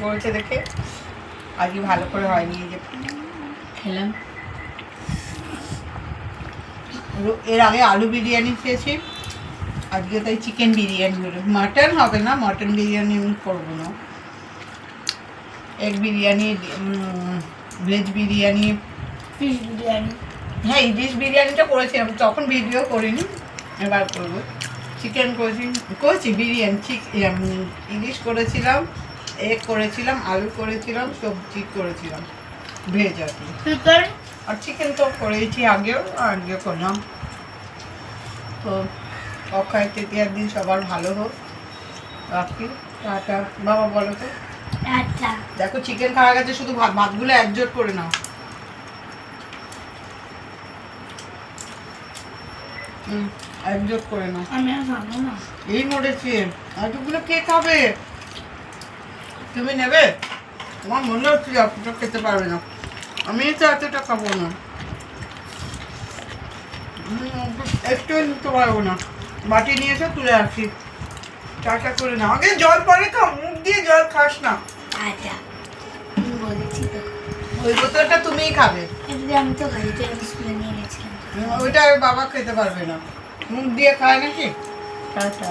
করেছে দেখে আজকে ভালো করে হয়নি, যে খেলাম। এর আগে আলু বিরিয়ানি খেয়েছি, আজকে তাই চিকেন বিরিয়ানি হলো। মাটন হবে না, মাটন বিরিয়ানি আমি করবো না। Egg biryani, veg biryani, fish biryani. হ্যাঁ ইলিশ বিরিয়ানিটা করেছিলাম, তখন ভিডিও করিনি, এবার করবো। চিকেন করেছি বিরিয়ানি, ইলিশ করেছিলাম, এগ করেছিলাম, আলু করেছিলাম, সবজি করেছিলাম ভেজ আর কি। চিকেন আর চিকেন তো করেছি আগেও, আজকে করলাম। তো অক্ষয় তৃতীয়ার দিন সবার ভালো হোক, রাখি টাটা। বাবা বলো তো। আচ্ছা দেখো চিকেন খাওয়া গেছে, শুধু ভাতগুলো একজোট করে নাও। একজোট করে নাও। আমি আর খাবো না। এই মরেছে, এতগুলো কে খাবে? তুমি নেবে? তোমার মনে হচ্ছে এতটা খেতে পারবে না, আমি তো এতটা খাবো না, একটু নিতে পারবো না। বাটি নিয়ে এসে তুলে রাখছি, চাটা করে নাও। আগে জল পরে খাও, মুখ দিয়ে জল খাস না। আচ্ছা আমি বলেছি তো, ওই বোতলটা তুমিই খাবে, যদি আমি তো খাই, তো আমি স্কুলে নিয়ে গেছিলাম। ওইটা বাবা খেতে পারবে না, মুখ দিয়ে খায় নাকি। টাটা।